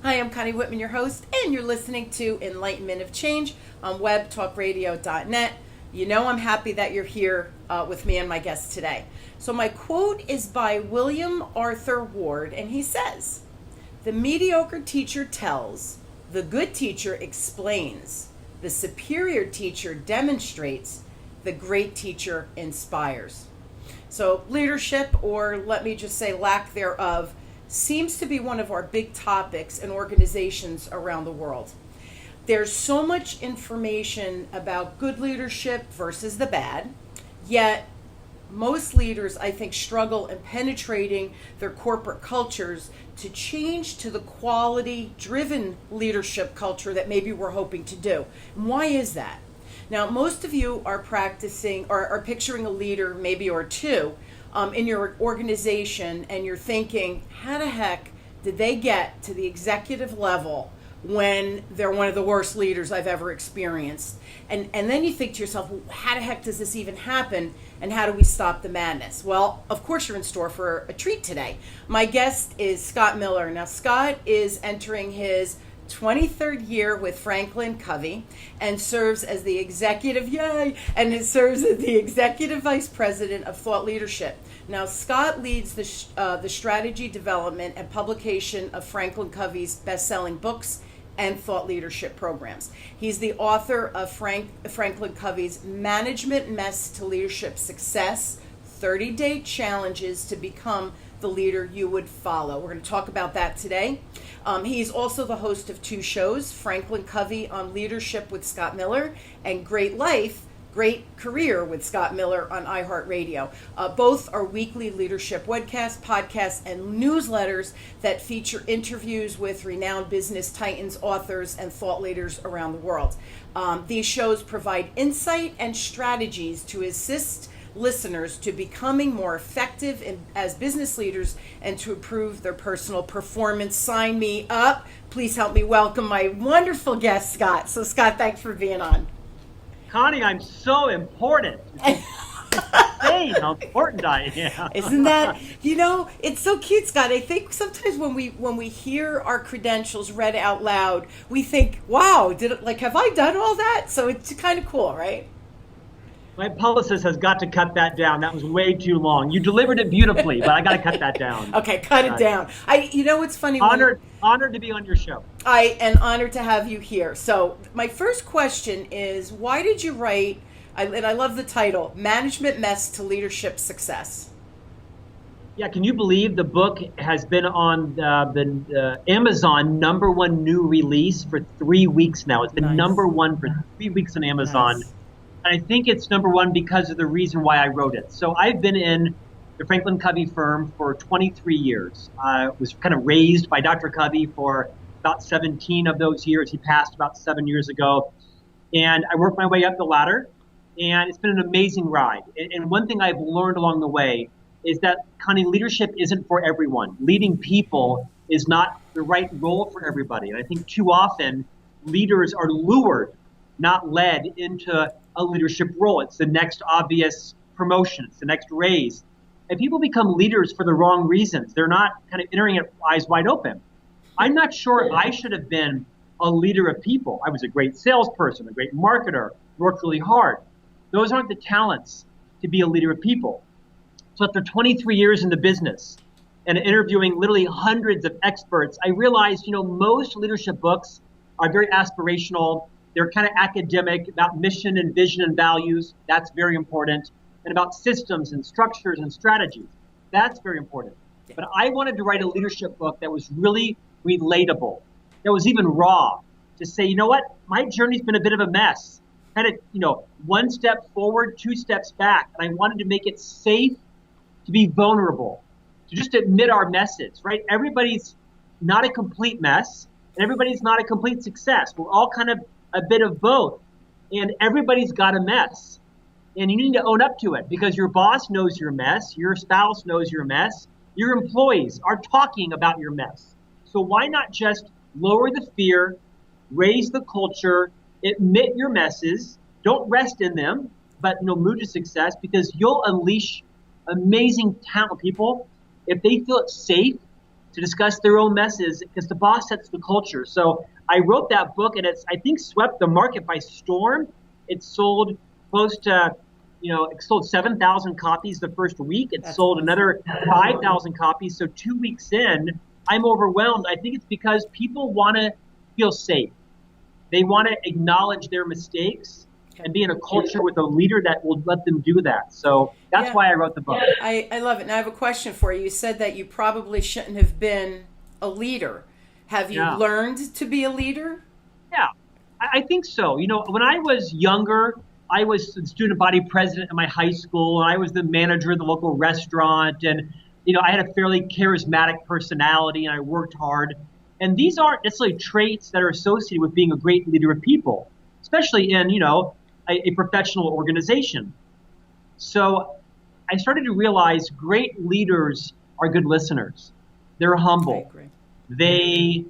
Hi, I'm Connie Whitman, your host, and you're listening to Enlightenment of Change on webtalkradio.net. You know I'm happy that you're here with me and my guest today. So my quote is by William Arthur Ward, and he says, "The mediocre teacher tells, the good teacher explains, the superior teacher demonstrates, the great teacher inspires." So leadership, or let me just say lack thereof, seems to be one of our big topics in organizations around the world. There's so much information about good leadership versus the bad, yet most leaders, I think, struggle in penetrating their corporate cultures to change to the quality-driven leadership culture that maybe we're hoping to do. And why is that? Now, most of you are practicing or are picturing a leader, maybe or two, in your organization, and you're thinking, how the heck did they get to the executive level when they're one of the worst leaders I've ever experienced? And then you think to yourself, well, how the heck does this even happen, and how do we stop the madness? Well, of course you're in store for a treat today. My guest is Scott Miller. Now, Scott is entering his 23rd year with FranklinCovey and serves as the executive, serves as the executive vice president of thought leadership. Now, Scott leads the strategy development and publication of FranklinCovey's best-selling books and thought leadership programs. He's the author of FranklinCovey's Management Mess to Leadership Success, 30-Day Challenges to Become the Leader You Would Follow. We're going to talk about that today. He's also the host of two shows, FranklinCovey on Leadership with Scott Miller and Great Life, Great Career with Scott Miller on iHeartRadio. Both are weekly leadership webcasts, podcasts, and newsletters that feature interviews with renowned business titans, authors, and thought leaders around the world. These shows provide insight and strategies to assist listeners to becoming more effective as business leaders and to improve their personal performance. Sign me up. Please help me welcome my wonderful guest, Scott. So, Scott, thanks for being on. Connie, I'm so important. It's insane how important I am. Isn't that, it's so cute, Scott. I think sometimes when we hear our credentials read out loud, we think, wow, have I done all that? So it's kind of cool, right? My publicist has got to cut that down. That was way too long. You delivered it beautifully, but I got to cut that down. Okay, cut it down. What's funny? Honored to be on your show. I am honored to have you here. So my first question is, why did you write, and I love the title, Management Mess to Leadership Success? Yeah, can you believe the book has been on the Amazon #1 new release for 3 weeks now? It's been Nice. #1 for 3 weeks on Amazon. Nice. And I think it's #1 because of the reason why I wrote it. So I've been in the FranklinCovey firm for 23 years. I was kind of raised by Dr. Covey for about 17 of those years. He passed about 7 years ago. And I worked my way up the ladder, and it's been an amazing ride. And one thing I've learned along the way is that, Connie, leadership isn't for everyone. Leading people is not the right role for everybody. And I think too often leaders are lured, not led into a leadership role. It's the next obvious promotion. It's the next raise. And people become leaders for the wrong reasons. They're not kind of entering it eyes wide open. I'm not sure I should have been a leader of people. I was a great salesperson, a great marketer, worked really hard. Those aren't the talents to be a leader of people. So after 23 years in the business and interviewing literally hundreds of experts, I realized, most leadership books are very aspirational. They're kind of academic about mission and vision and values. That's very important. And about systems and structures and strategies. That's very important. But I wanted to write a leadership book that was really relatable, that was even raw, to say, you know what, my journey's been a bit of a mess. Kind of, one step forward, 2 steps back. And I wanted to make it safe to be vulnerable, to just admit our messes, right? Everybody's not a complete mess, and everybody's not a complete success. We're all kind of a bit of both. And everybody's got a mess. And you need to own up to it, because your boss knows your mess, your spouse knows your mess, your employees are talking about your mess. So why not just lower the fear, raise the culture, admit your messes, don't rest in them, but move to success, because you'll unleash amazing talent. People, if they feel it's safe to discuss their own messes because the boss sets the culture. So I wrote that book, and it's, I think, swept the market by storm. It sold close to, it sold 7,000 copies the first week. It sold another 5,000 copies. So 2 weeks in, I'm overwhelmed. I think it's because people want to feel safe. They want to acknowledge their mistakes and be in a culture with a leader that will let them do that. So that's why I wrote the book. I love it. And I have a question for you. You said that you probably shouldn't have been a leader. Have you learned to be a leader? Yeah, I think so. When I was younger, I was the student body president in my high school, and I was the manager of the local restaurant. And, I had a fairly charismatic personality, and I worked hard. And these aren't necessarily traits that are associated with being a great leader of people, especially in, a professional organization. So I started to realize great leaders are good listeners. They're humble. They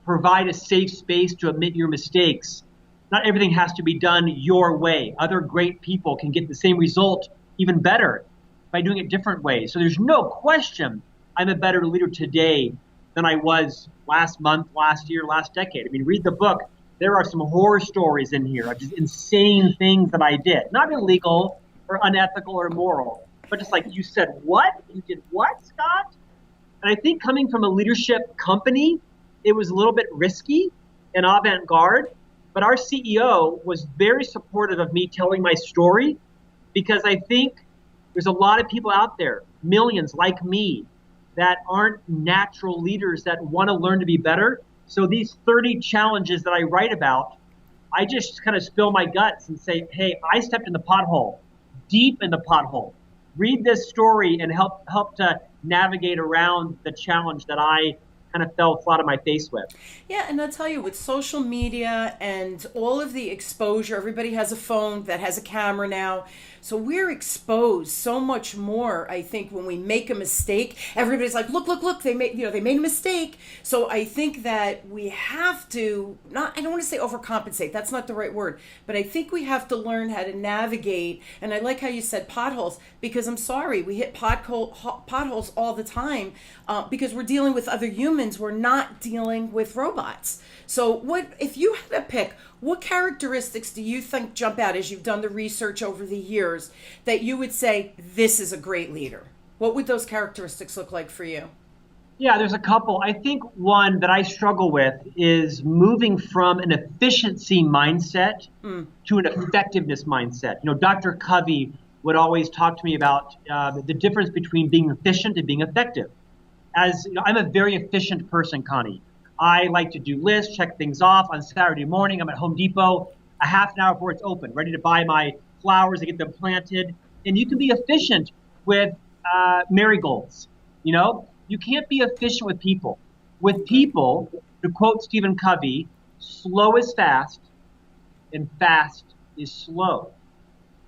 provide a safe space to admit your mistakes. Not everything has to be done your way. Other great people can get the same result even better by doing it different ways. So there's no question I'm a better leader today than I was last month, last year, last decade. I mean, read the book. There are some horror stories in here of just insane things that I did. Not illegal or unethical or immoral, but just like you said, what? You did what, Scott? And I think coming from a leadership company, it was a little bit risky and avant-garde, but our CEO was very supportive of me telling my story because I think there's a lot of people out there, millions like me, that aren't natural leaders that want to learn to be better. So these 30 challenges that I write about, I just kind of spill my guts and say, hey, I stepped in the pothole, deep in the pothole. Read this story and help to navigate around the challenge that I kind of fell flat on my face with. Yeah, and I'll tell you, with social media and all of the exposure, everybody has a phone that has a camera now. So we're exposed so much more. I think when we make a mistake, everybody's like, look, they made a mistake. So I think that we have to, I don't want to say overcompensate, that's not the right word, but I think we have to learn how to navigate. And I like how you said potholes, because I'm sorry, we hit potholes all the time because we're dealing with other humans. We're not dealing with robots. So what, if you had to pick, what characteristics do you think jump out as you've done the research over the years that you would say, this is a great leader? What would those characteristics look like for you? Yeah, there's a couple. I think one that I struggle with is moving from an efficiency mindset to an effectiveness mindset. Dr. Covey would always talk to me about the difference between being efficient and being effective. As I'm a very efficient person, Connie. I like to do lists, check things off. On Saturday morning, I'm at Home Depot a half an hour before it's open, ready to buy my flowers and get them planted. And you can be efficient with marigolds. You can't be efficient with people. With people, to quote Stephen Covey, slow is fast and fast is slow.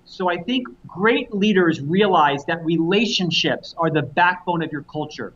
So I think great leaders realize that relationships are the backbone of your culture,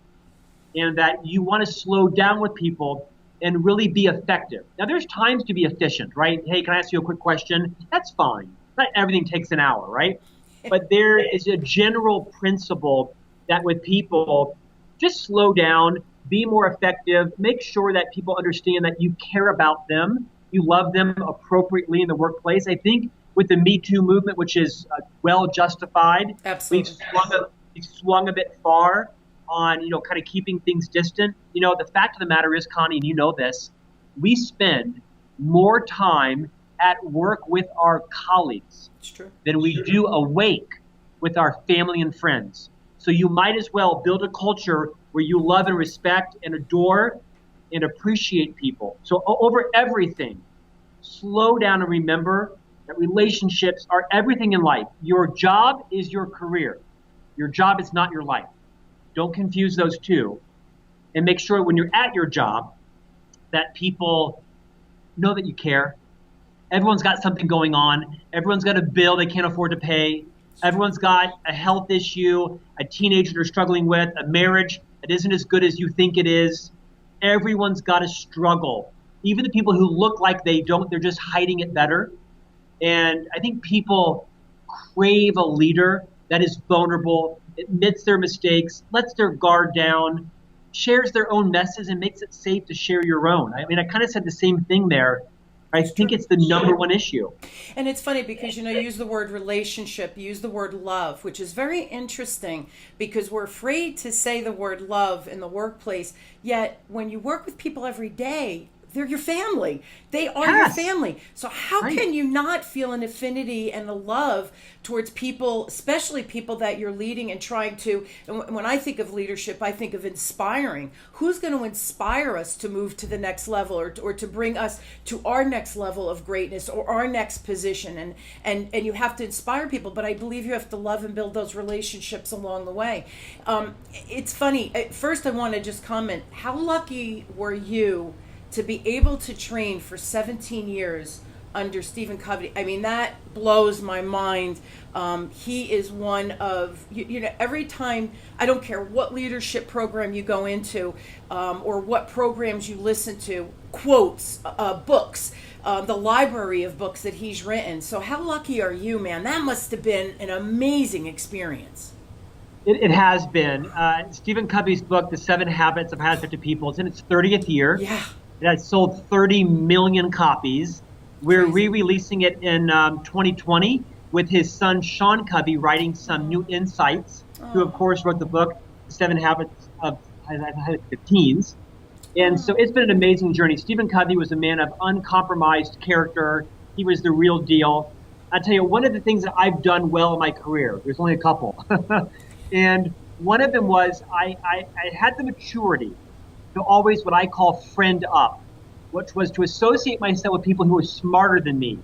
and that you want to slow down with people and really be effective. Now, there's times to be efficient, right? Hey, can I ask you a quick question? That's fine. Not everything takes an hour, right? But there is a general principle that with people, just slow down, be more effective, make sure that people understand that you care about them, you love them appropriately in the workplace. I think with the Me Too movement, which is well justified, absolutely, we've swung a bit far on, kind of keeping things distant. The fact of the matter is, Connie, and you know this, we spend more time at work with our colleagues than we do awake with our family and friends. So you might as well build a culture where you love and respect and adore and appreciate people. So over everything, slow down and remember that relationships are everything in life. Your job is your career. Your job is not your life. Don't confuse those two, and make sure when you're at your job that people know that you care. Everyone's got something going on. Everyone's got a bill they can't afford to pay. Everyone's got a health issue, a teenager they're struggling with, a marriage that isn't as good as you think it is. Everyone's got a struggle. Even the people who look like they don't, they're just hiding it better. And I think people crave a leader that is vulnerable, admits their mistakes, lets their guard down, shares their own messes and makes it safe to share your own. I mean, I kind of said the same thing there. I think it's the number one issue. And it's funny because, you use the word relationship, you use the word love, which is very interesting because we're afraid to say the word love in the workplace. Yet when you work with people every day, they're your family. They are your family. So how can you not feel an affinity and a love towards people, especially people that you're leading and trying to, and when I think of leadership, I think of inspiring. Who's going to inspire us to move to the next level or to bring us to our next level of greatness or our next position? And you have to inspire people, but I believe you have to love and build those relationships along the way. It's funny. At first, I want to just comment, how lucky were you to be able to train for 17 years under Stephen Covey? I mean, that blows my mind. He is one of, every time, I don't care what leadership program you go into or what programs you listen to, quotes, books, the library of books that he's written. So how lucky are you, man? That must have been an amazing experience. It has been. Stephen Covey's book, The 7 Habits of Highly Effective People, it's in its 30th year. Yeah. It has sold 30 million copies. We're re-releasing it in 2020 with his son, Sean Covey, writing some new insights, who, of course, wrote the book, The 7 Habits of Highly Effective Teens. And so it's been an amazing journey. Stephen Covey was a man of uncompromised character. He was the real deal. I tell you, one of the things that I've done well in my career, there's only a couple, and one of them was I had the maturity to always what I call friend up, which was to associate myself with people who were smarter than me,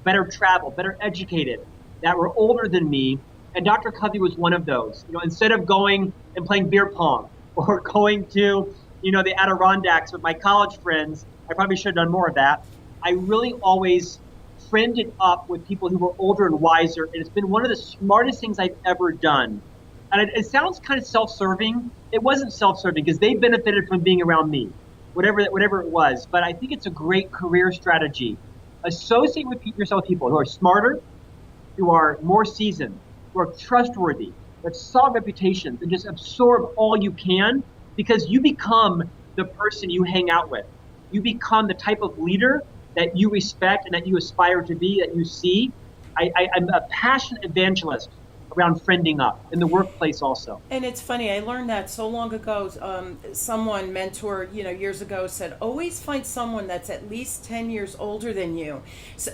better traveled, better educated, that were older than me. And Dr. Covey was one of those. Instead of going and playing beer pong or going to, the Adirondacks with my college friends, I probably should have done more of that. I really always friended up with people who were older and wiser. And it's been one of the smartest things I've ever done. And it sounds kind of self-serving. It wasn't self-serving because they benefited from being around me, whatever it was. But I think it's a great career strategy. Associate yourself with people who are smarter, who are more seasoned, who are trustworthy, who have solid reputations, and just absorb all you can because you become the person you hang out with. You become the type of leader that you respect and that you aspire to be, that you see. I'm a passionate evangelist around friending up in the workplace also. And it's funny, I learned that so long ago. Someone, mentor, years ago said, always find someone that's at least 10 years older than you,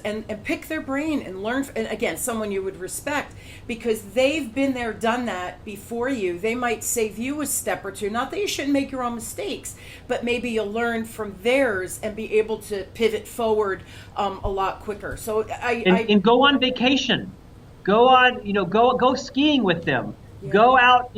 and pick their brain and learn. And again, someone you would respect because they've been there, done that before you. They might save you a step or two. Not that you shouldn't make your own mistakes, but maybe you'll learn from theirs and be able to pivot forward a lot quicker. So and go on vacation. Go on, go skiing with them. Yeah. Go out,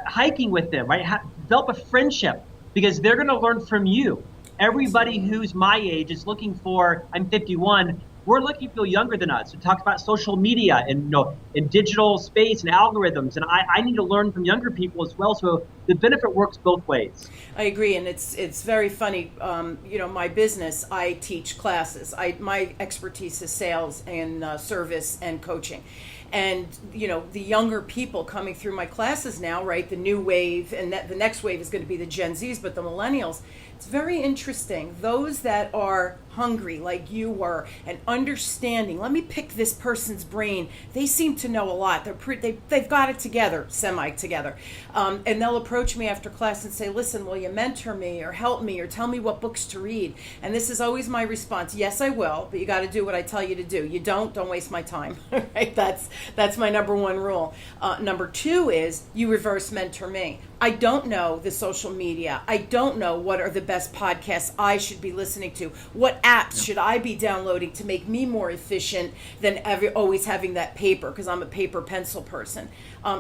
hiking with them, right? Develop a friendship because they're going to learn from you. Everybody who's my age is looking for, I'm 51, we're looking for people younger than us. We talk about social media and, in digital space and algorithms. And I need to learn from younger people as well. So the benefit works both ways. I agree. And it's very funny. My business, I teach classes. My expertise is sales and service and coaching. And, the younger people coming through my classes now, right, the new wave, and the next wave is going to be the Gen Zs, but the millennials, it's very interesting. Those that are hungry like you were and understanding, let me pick this person's brain. They seem to know a lot. They've got it together, semi-together. And they'll approach me after class and say, listen, will you mentor me or help me or tell me what books to read? And this is always my response. Yes, I will, but you got to do what I tell you to do. You don't waste my time. Right? That's my number one rule. Number two is you reverse mentor me. I don't know the social media. I don't know what are the best podcasts I should be listening to. What apps should I be downloading to make me more efficient than always having that paper, because I'm a paper pencil person.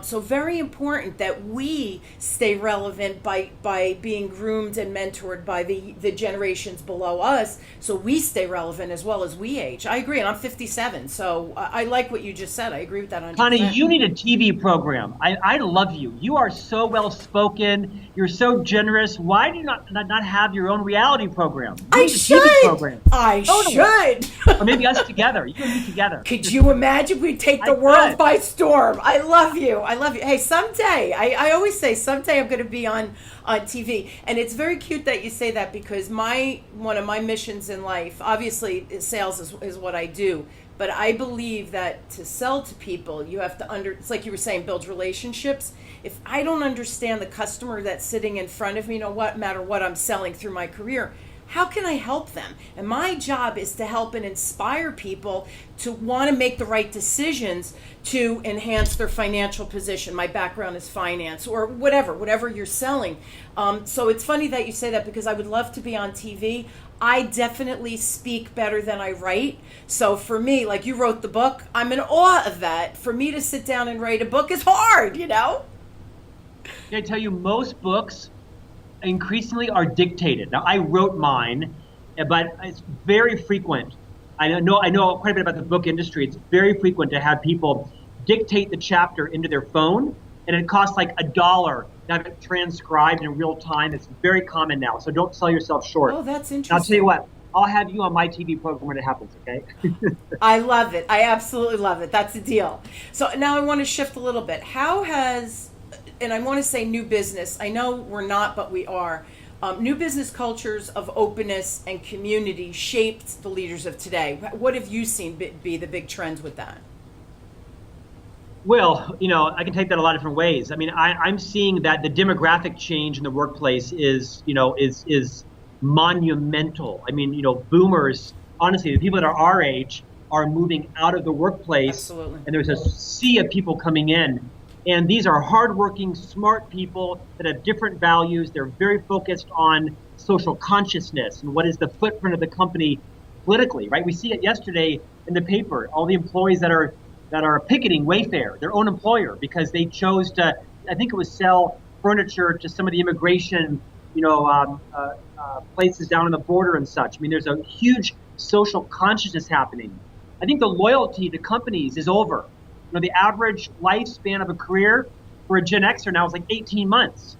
So very important that we stay relevant by being groomed and mentored by the generations below us, so we stay relevant as well as we age. I agree, and I'm 57, so I like what you just said. I agree with that 100%. Connie, you need a TV program. I love you. You are so well outspoken. You're so generous. Why do you not have your own reality program? I TV should. program. I Totally. should. Or maybe us together. You and me together. Could you imagine we take the I world could. by storm? I love you. I love you. Hey, someday, I always say someday I'm going to be on TV. And it's very cute that you say that, because one of my missions in life, obviously sales is what I do. But I believe that to sell to people, you have to it's like you were saying, build relationships. If I don't understand the customer that's sitting in front of me, no matter what I'm selling through my career, how can I help them? And my job is to help and inspire people to want to make the right decisions to enhance their financial position. My background is finance, or whatever you're selling. So it's funny that you say that, because I would love to be on TV. I definitely speak better than I write. So for me, like, you wrote the book, I'm in awe of that. For me to sit down and write a book is hard, Can I tell you, most books increasingly are dictated. Now, I wrote mine, but it's very frequent. I know quite a bit about the book industry. It's very frequent to have people dictate the chapter into their phone, and it costs like $1 to have it transcribed in real time. It's very common now, so don't sell yourself short. Oh, that's interesting. And I'll tell you what, I'll have you on my TV program when it happens, okay? I love it. I absolutely love it. That's a deal. So now I want to shift a little bit. How has, and I want to say new business, I know we're not, but we are, new business cultures of openness and community shaped the leaders of today? What have you seen be the big trends with that? Well, I can take that a lot of different ways. I mean, I'm seeing that the demographic change in the workplace is monumental. I mean, boomers, honestly, the people that are our age are moving out of the workplace. Absolutely. And there's a sea of people coming in. And these are hardworking, smart people that have different values. They're very focused on social consciousness and what is the footprint of the company politically, right? We see it yesterday in the paper, all the employees that are picketing Wayfair, their own employer, because they chose to, I think it was sell furniture to some of the immigration, places down on the border and such. I mean, there's a huge social consciousness happening. I think the loyalty to companies is over. The average lifespan of a career for a Gen Xer now is like 18 months.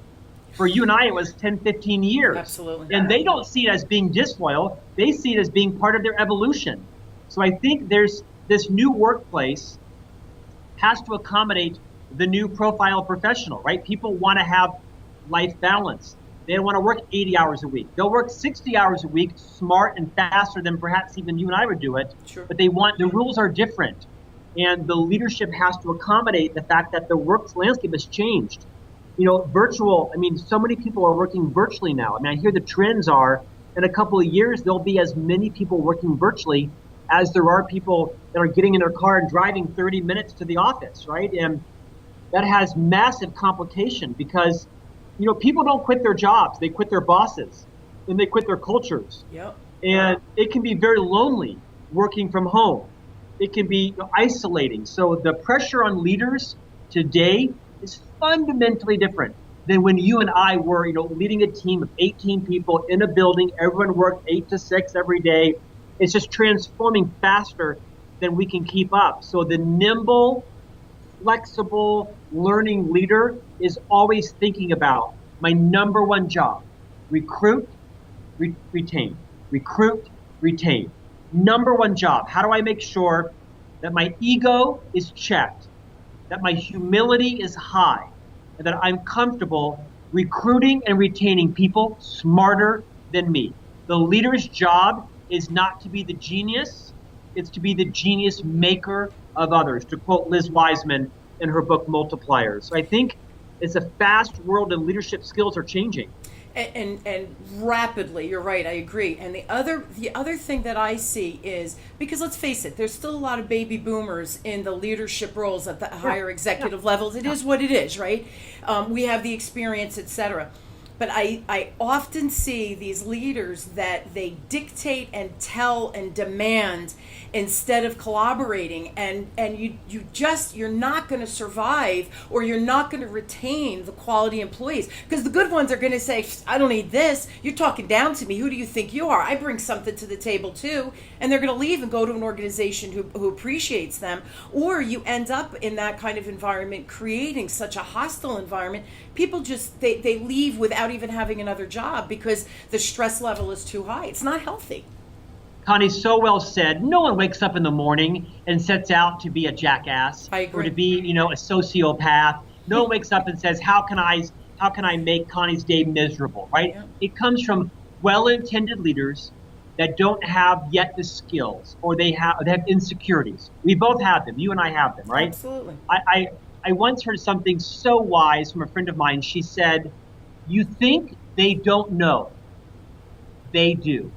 For you and I, it was 10, 15 years. Absolutely. And they don't see it as being disloyal. They see it as being part of their evolution. So I think there's this new workplace has to accommodate the new profile professional, right? People want to have life balance. They don't want to work 80 hours a week. They'll work 60 hours a week, smart and faster than perhaps even you and I would do it. Sure. But the rules are different. And the leadership has to accommodate the fact that the work landscape has changed. Virtual, I mean, so many people are working virtually now. I mean, I hear the trends are, in a couple of years, there'll be as many people working virtually as there are people that are getting in their car and driving 30 minutes to the office, right? And that has massive complication because, people don't quit their jobs. They quit their bosses and they quit their cultures. Yep. And it can be very lonely working from home. It can be isolating. So the pressure on leaders today is fundamentally different than when you and I were, leading a team of 18 people in a building. Everyone worked 8 to 6 every day. It's just transforming faster than we can keep up. So the nimble, flexible, learning leader is always thinking about my number one job: recruit, retain, recruit, retain. Number one job. How do I make sure that my ego is checked, that my humility is high, and that I'm comfortable recruiting and retaining people smarter than me? The leader's job is not to be the genius, it's to be the genius maker of others, to quote Liz Wiseman in her book Multipliers. So I think it's a fast world and leadership skills are changing. And rapidly, you're right, I agree. And the other thing that I see is, because let's face it, there's still a lot of baby boomers in the leadership roles at the higher executive levels. It is what it is, right? We have the experience, etc. But I often see these leaders that they dictate and tell and demand instead of collaborating, and you're not going to survive, or you're not going to retain the quality employees, because the good ones are going to say, I don't need this, you're talking down to me, who do you think you are? I bring something to the table too. And they're going to leave and go to an organization who appreciates them. Or you end up in that kind of environment, creating such a hostile environment. People just they leave without even having another job because the stress level is too high. It's not healthy. Connie, so well said. No one wakes up in the morning and sets out to be a jackass or to be, a sociopath. No one wakes up and says, how can I make Connie's day miserable, right? Yeah. It comes from well-intended leaders that don't have yet the skills, or they have insecurities. We both have them. You and I have them, right? Absolutely. I once heard something so wise from a friend of mine. She said, you think they don't know. They do.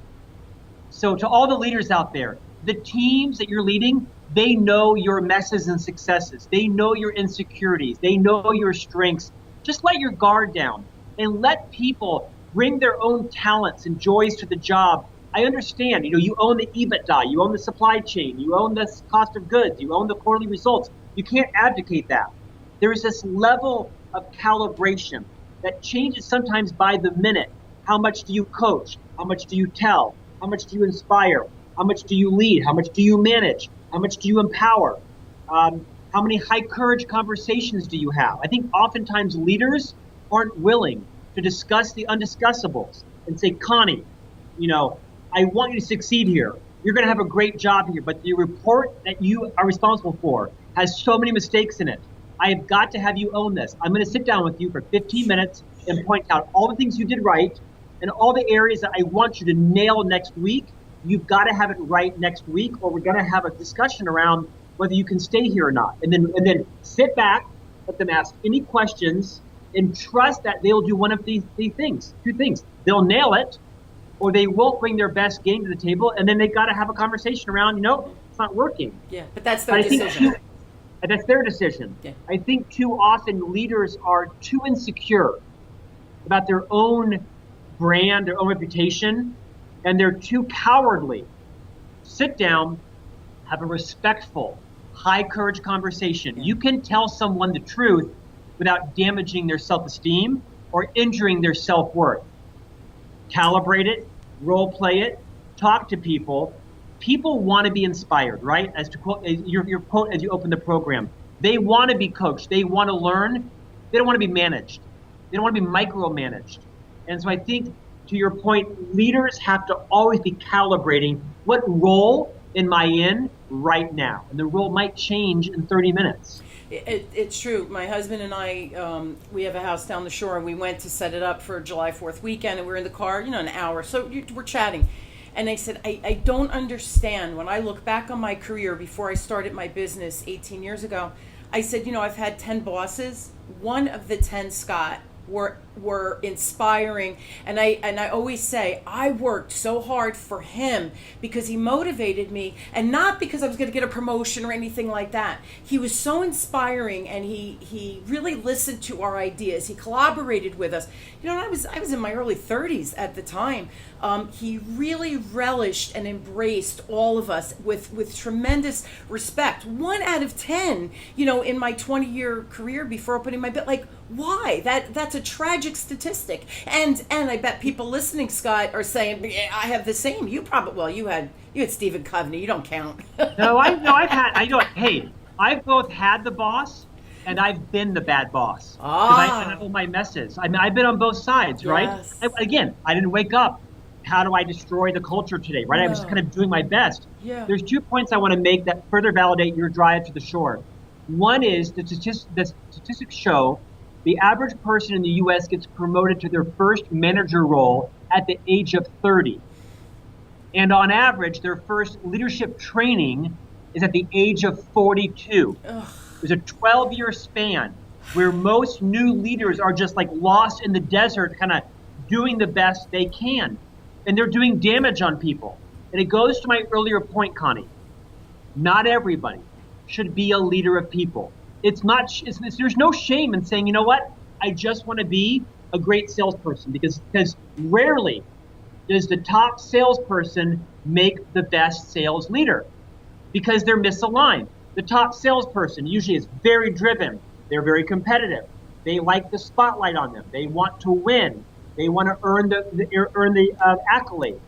So to all the leaders out there, the teams that you're leading, they know your messes and successes. They know your insecurities. They know your strengths. Just let your guard down and let people bring their own talents and joys to the job. I understand, you own the EBITDA, you own the supply chain, you own the cost of goods, you own the quarterly results. You can't abdicate that. There is this level of calibration that changes sometimes by the minute. How much do you coach? How much do you tell? How much do you inspire? How much do you lead? How much do you manage? How much do you empower? How many high courage conversations do you have? I think oftentimes leaders aren't willing to discuss the undiscussables and say, Connie, I want you to succeed here. You're going to have a great job here, but the report that you are responsible for has so many mistakes in it. I have got to have you own this. I'm going to sit down with you for 15 minutes and point out all the things you did right and all the areas that I want you to nail next week. You've got to have it right next week, or we're going to have a discussion around whether you can stay here or not. And then sit back, let them ask any questions, and trust that they'll do one of these things, two things. They'll nail it, or they won't bring their best game to the table, and then they've got to have a conversation around, it's not working. Yeah, but that's their decision. That's their decision. Yeah. I think too often leaders are too insecure about their own brand, their own reputation, and they're too cowardly. Sit down, have a respectful, high courage conversation. Yeah. You can tell someone the truth without damaging their self-esteem or injuring their self-worth. Calibrate it, role play it, talk to people. People want to be inspired, right? As to quote your quote as you open the program, they want to be coached. They want to learn. They don't want to be managed. They don't want to be micromanaged. And so I think, to your point, leaders have to always be calibrating what role am I in right now, and the role might change in 30 minutes. It's true. My husband and I, we have a house down the shore, and we went to set it up for July 4th weekend, and we were in the car, an hour. So we're chatting. And I said, I don't understand. When I look back on my career before I started my business 18 years ago, I said, I've had 10 bosses. One of the 10, Scott, were inspiring, and I always say I worked so hard for him because he motivated me, and not because I was going to get a promotion or anything like that. He was so inspiring, and he really listened to our ideas. He collaborated with us. I was in my early 30s at the time. He really relished and embraced all of us with tremendous respect. 1 out of 10, in my 20-year career before opening my business. Why? That's a tragic statistic. And I bet people listening, Scott, are saying, yeah, I have the same. You had Stephen Covey. You don't count. Hey, I've both had the boss and I've been the bad boss. I know my messes. I've been on both sides, right? Yes. I didn't wake up. How do I destroy the culture today, right? No. I was kind of doing my best. Yeah. There's 2 points I want to make that further validate your drive to the shore. One is the statistics show the average person in the U.S. gets promoted to their first manager role at the age of 30. And on average, their first leadership training is at the age of 42. Ugh. There's a 12-year span where most new leaders are just lost in the desert, kind of doing the best they can. And they're doing damage on people. And it goes to my earlier point, Connie. Not everybody should be a leader of people. There's no shame in saying, I just want to be a great salesperson, because rarely does the top salesperson make the best sales leader, because they're misaligned. The top salesperson usually is very driven. They're very competitive. They like the spotlight on them. They want to win. They want to earn the accolade.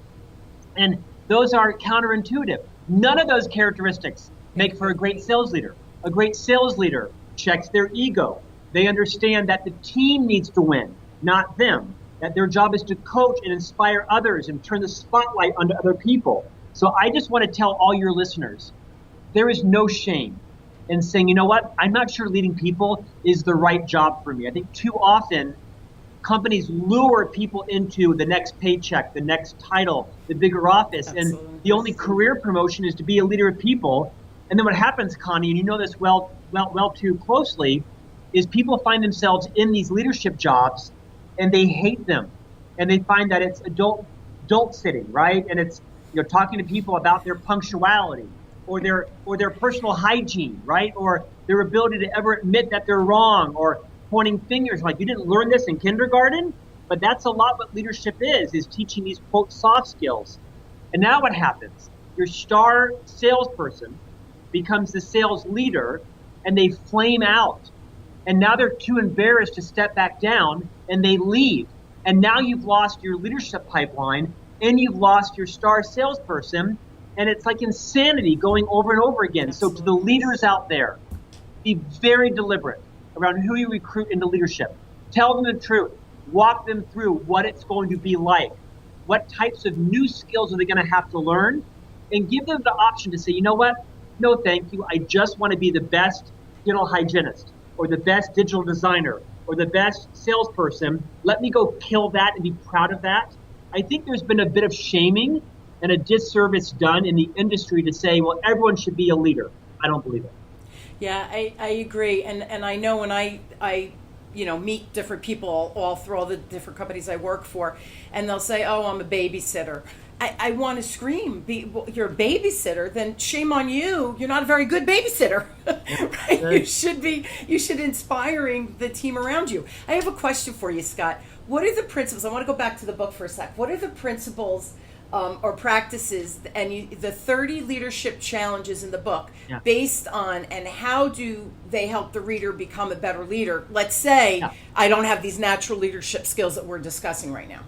And those are counterintuitive. None of those characteristics make for a great sales leader. A great sales leader checks their ego. They understand that the team needs to win, not them. That their job is to coach and inspire others and turn the spotlight onto other people. So I just want to tell all your listeners, there is no shame in saying, you know what, I'm not sure leading people is the right job for me. I think too often companies lure people into the next paycheck, the next title, the bigger office. Absolutely. And the only career promotion is to be a leader of people. And then what happens, Connie, and you know this well too closely, is people find themselves in these leadership jobs and they hate them. And they find that it's adult sitting, right? And it's talking to people about their punctuality or their personal hygiene, right? Or their ability to ever admit that they're wrong, or pointing fingers like, you didn't learn this in kindergarten? But that's a lot what leadership is teaching these, quote, soft skills. And now what happens? Your star salesperson becomes the sales leader, and they flame out. And now they're too embarrassed to step back down, and they leave. And now you've lost your leadership pipeline, and you've lost your star salesperson, and it's like insanity going over and over again. Absolutely. So to the leaders out there, be very deliberate around who you recruit into leadership. Tell them the truth. Walk them through what it's going to be like. What types of new skills are they going to have to learn? And give them the option to say, you know what? No, thank you. I just want to be the best dental hygienist, or the best digital designer, or the best salesperson. Let me go kill that and be proud of that. I think there's been a bit of shaming and a disservice done in the industry to say, well, everyone should be a leader. I don't believe it. Yeah, I agree. And I know when I meet different people all through all the different companies I work for, and they'll say, oh, I'm a babysitter. I want to scream, you're a babysitter, then shame on you. You're not a very good babysitter, right? Right. You should inspiring the team around you. I have a question for you, Scott. What are the principles? I want to go back to the book for a sec. What are the principles or practices and the 30 leadership challenges in the book based on, and how do they help the reader become a better leader? Let's say I don't have these natural leadership skills that we're discussing right now.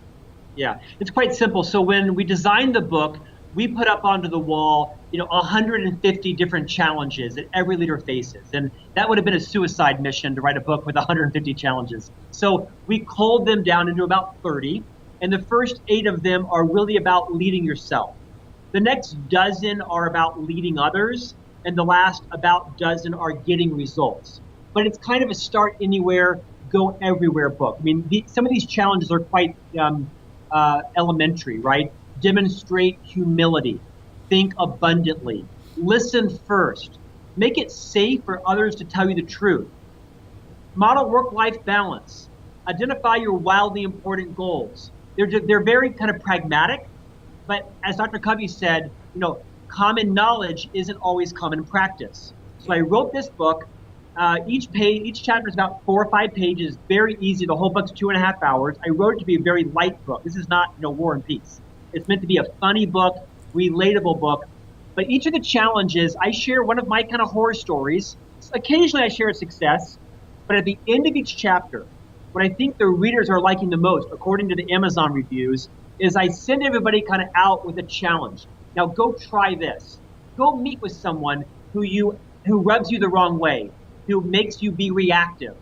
Yeah, it's quite simple. So when we designed the book, we put up onto the wall, 150 different challenges that every leader faces. And that would have been a suicide mission to write a book with 150 challenges. So we culled them down into about 30. And the first 8 of them are really about leading yourself. The next dozen are about leading others. And the last about dozen are getting results. But it's kind of a start anywhere, go everywhere book. I mean, some of these challenges are quite elementary, right? Demonstrate humility. Think abundantly. Listen first. Make it safe for others to tell you the truth. Model work-life balance. Identify your wildly important goals. They're very kind of pragmatic, but as Dr. Covey said, common knowledge isn't always common practice. So I wrote this book. Each chapter is about 4 or 5 pages, very easy. The whole book's 2.5 hours. I wrote it to be a very light book. This is not, War and Peace. It's meant to be a funny book, relatable book. But each of the challenges, I share one of my kind of horror stories. Occasionally I share a success, but at the end of each chapter, what I think the readers are liking the most, according to the Amazon reviews, is I send everybody kind of out with a challenge. Now go try this. Go meet with someone who rubs you the wrong way, who makes you be reactive,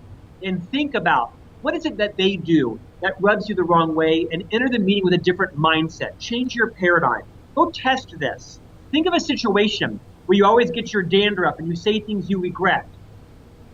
and think about what is it that they do that rubs you the wrong way, and enter the meeting with a different mindset. Change your paradigm. Go test this. Think of a situation where you always get your dander up and you say things you regret.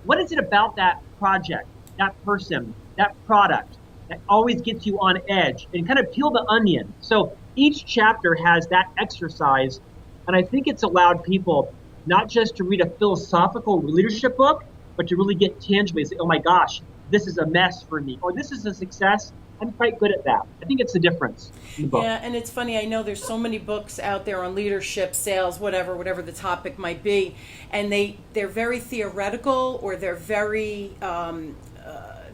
What is it about that project, that person, that product that always gets you on edge? And kind of peel the onion. So each chapter has that exercise, and I think it's allowed people not just to read a philosophical leadership book, but to really get tangibly and say, oh my gosh, this is a mess for me, or this is a success. I'm quite good at that. I think it's the difference in the book. Yeah, and it's funny, I know there's so many books out there on leadership, sales, whatever the topic might be, and they're very theoretical, or they're very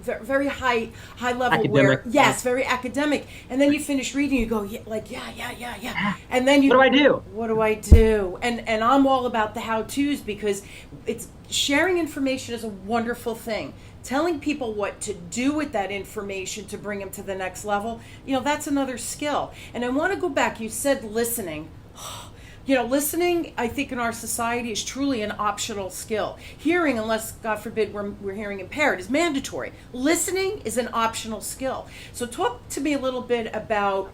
very high level, where Academic. yes, very academic, and then you finish reading, you go, yeah, and then you, What do I do? What do I do? And I'm all about the how-tos, because it's sharing information is a wonderful thing. Telling people what to do with that information to bring them to the next level, that's another skill. And I want to go back. You said listening. Listening, I think, in our society is truly an optional skill. Hearing, unless, God forbid, we're hearing impaired, is mandatory. Listening is an optional skill. So talk to me a little bit about,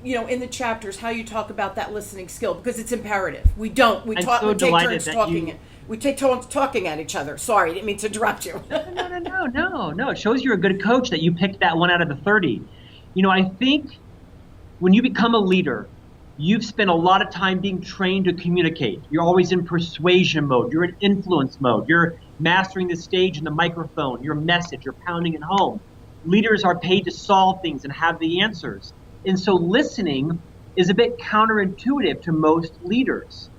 in the chapters, how you talk about that listening skill, because it's imperative. We take turns talking. We take turns talking at each other. Sorry, I didn't mean to interrupt you. No. It shows you're a good coach that you picked that one out of the 30. I think when you become a leader, you've spent a lot of time being trained to communicate. You're always in persuasion mode. You're in influence mode. You're mastering the stage and the microphone, your message. You're pounding it home. Leaders are paid to solve things and have the answers. And so listening is a bit counterintuitive to most leaders.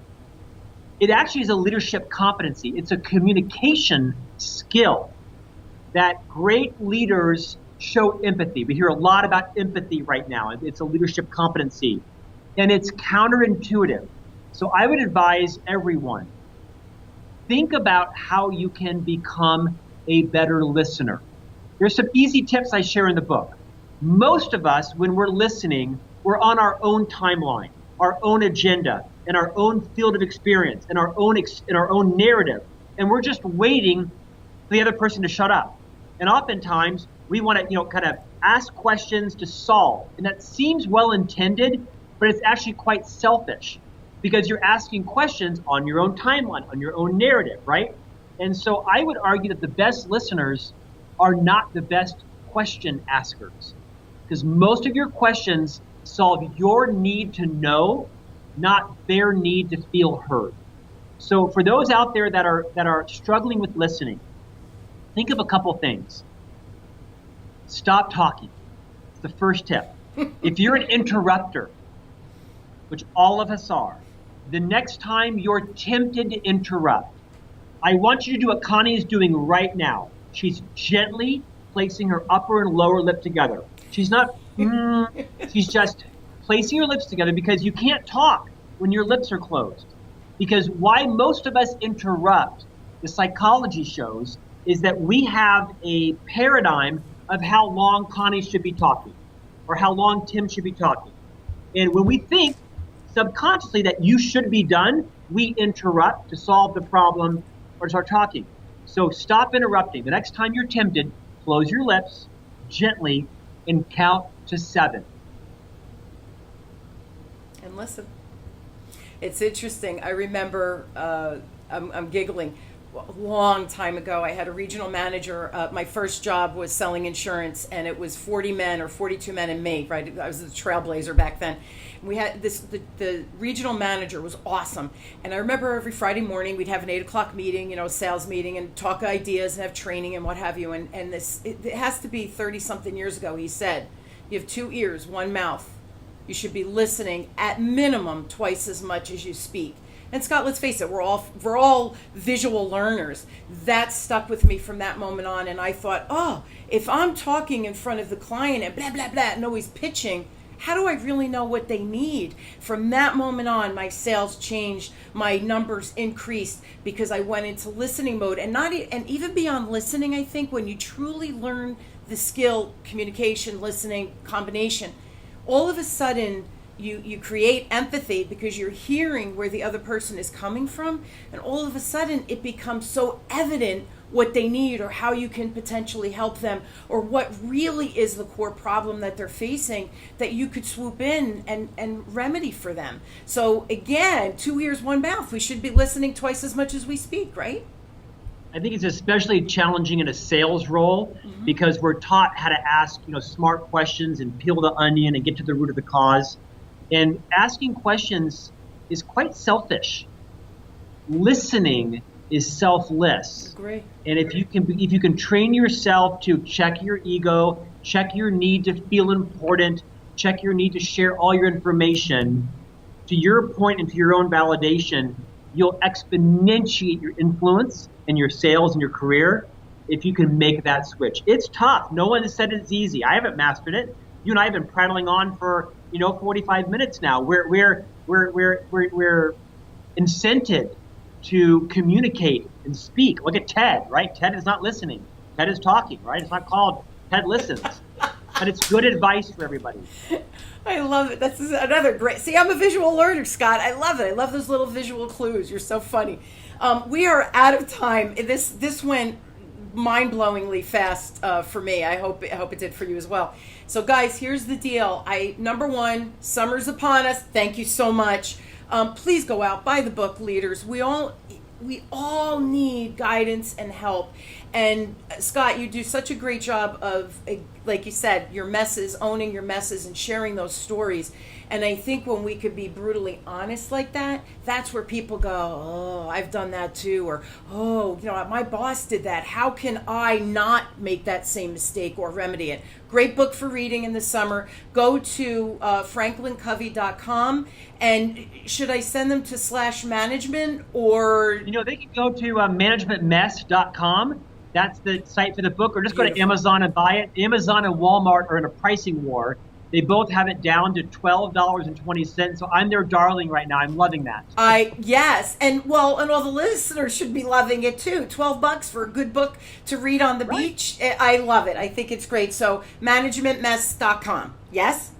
It actually is a leadership competency. It's a communication skill that great leaders show empathy. We hear a lot about empathy right now. It's a leadership competency. And it's counterintuitive. So I would advise everyone, think about how you can become a better listener. There's some easy tips I share in the book. Most of us, when we're listening, we're on our own timeline, our own agenda, and our own field of experience, and our own narrative. And we're just waiting for the other person to shut up. And oftentimes, we want to, kind of ask questions to solve. And that seems well-intended, but it's actually quite selfish, because you're asking questions on your own timeline, on your own narrative, right? And so I would argue that the best listeners are not the best question askers, because most of your questions solve your need to know, not their need to feel heard. So for those out there that are struggling with listening, think of a couple things. Stop talking. It's the first tip. If you're an interrupter, which all of us are, the next time you're tempted to interrupt, I want you to do what Connie is doing right now. She's gently placing her upper and lower lip together. She's not, she's just placing her lips together, because you can't talk when your lips are closed. Because why most of us interrupt, the psychology shows, is that we have a paradigm of how long Connie should be talking, or how long Tim should be talking. And when we think subconsciously that you should be done, we interrupt to solve the problem or start talking. So stop interrupting. The next time you're tempted, close your lips gently and count to 7. And listen. It's interesting. I remember, I'm giggling. A long time ago, I had a regional manager. My first job was selling insurance, and it was 40 men or 42 men in May, right? I was a trailblazer back then. We had the regional manager was awesome. And I remember every Friday morning we'd have an 8 o'clock meeting, a sales meeting, and talk ideas and have training and what have you. And it has to be 30 something years ago. He said, you have 2 ears, 1 mouth. You should be listening at minimum twice as much as you speak. And Scott, let's face it, we're all visual learners. That stuck with me from that moment on, and I thought, if I'm talking in front of the client and blah, blah, blah, and always pitching, how do I really know what they need? From that moment on, my sales changed, my numbers increased, because I went into listening mode. And even beyond listening, I think when you truly learn the skill, communication, listening, combination, all of a sudden, you create empathy, because you're hearing where the other person is coming from, and all of a sudden it becomes so evident what they need, or how you can potentially help them, or what really is the core problem that they're facing, that you could swoop in and remedy for them. So again, 2 ears, 1 mouth. We should be listening twice as much as we speak, right? I think it's especially challenging in a sales role, because we're taught how to ask, smart questions and peel the onion and get to the root of the cause. And asking questions is quite selfish. Listening is selfless. Agree. And if you can train yourself to check your ego, check your need to feel important, check your need to share all your information, to your point and to your own validation, you'll exponentiate your influence in your sales and your career. if you can make that switch. It's tough. No one has said it's easy. I haven't mastered it. You and I have been prattling on for 45 minutes now. We're incented to communicate and speak. Look at Ted, right? Ted is not listening. Ted is talking, right? It's not called Ted listens. But it's good advice for everybody. I love it. That's another great. See, I'm a visual learner, Scott. I love it. I love those little visual clues. You're so funny. We are out of time. This went mind-blowingly fast for me. I hope it did for you as well. So, guys, here's the deal. Number one, summer's upon us. Thank you so much. Please go out, buy the book, leaders. We all need guidance and help. And Scott, you do such a great job of, like you said, owning your messes and sharing those stories. And I think when we could be brutally honest like that, that's where people go, oh, I've done that too. Or, oh, my boss did that. How can I not make that same mistake or remedy it? Great book for reading in the summer. Go to FranklinCovey.com. And should I send them to /management or? They can go to managementmess.com. That's the site for the book, or just go to Amazon and buy it. Amazon and Walmart are in a pricing war. They both have it down to $12.20. So I'm their darling right now. I'm loving that. Yes. And all the listeners should be loving it too. $12 for a good book to read on the beach. I love it. I think it's great. So managementmess.com. Yes?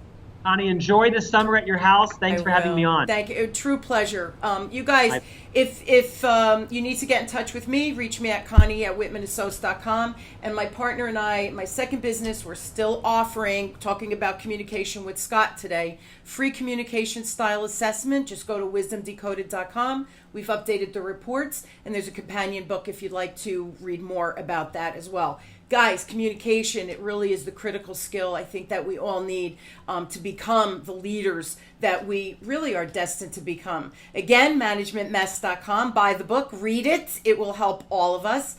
Connie, enjoy the summer at your house. Thanks for having me on. Thank you. A true pleasure. You guys, if you need to get in touch with me, reach me at Connie@whitmanassociates.com. And my partner and I, my second business, we're still talking about communication with Scott today. Free communication style assessment. Just go to wisdomdecoded.com. We've updated the reports, and there's a companion book if you'd like to read more about that as well. Guys, communication, it really is the critical skill I think that we all need to become the leaders that we really are destined to become. Again, managementmess.com. Buy the book, read it. It will help all of us.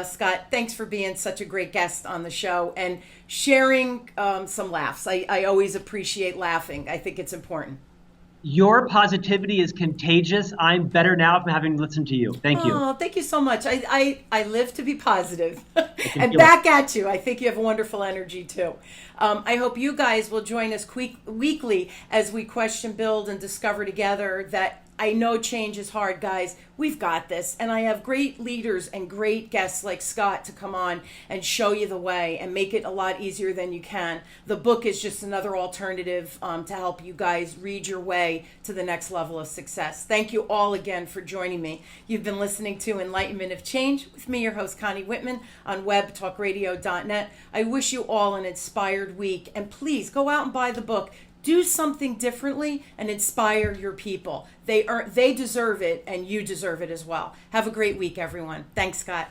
Scott, thanks for being such a great guest on the show and sharing some laughs. I always appreciate laughing. I think it's important. Your positivity is contagious. I'm better now from having listened to you. Thank you. Oh, thank you so much. I live to be positive. And back at you. I think you have wonderful energy too. I hope you guys will join us weekly as we question, build, and discover together that I know change is hard, guys. We've got this. And I have great leaders and great guests like Scott to come on and show you the way and make it a lot easier than you can. The book is just another alternative to help you guys read your way to the next level of success. Thank you all again for joining me. You've been listening to Enlightenment of Change with me, your host, Connie Whitman, on webtalkradio.net. I wish you all an inspired week. And please go out and buy the book. Do something differently and inspire your people. They deserve it, and you deserve it as well. Have a great week, everyone. Thanks, Scott.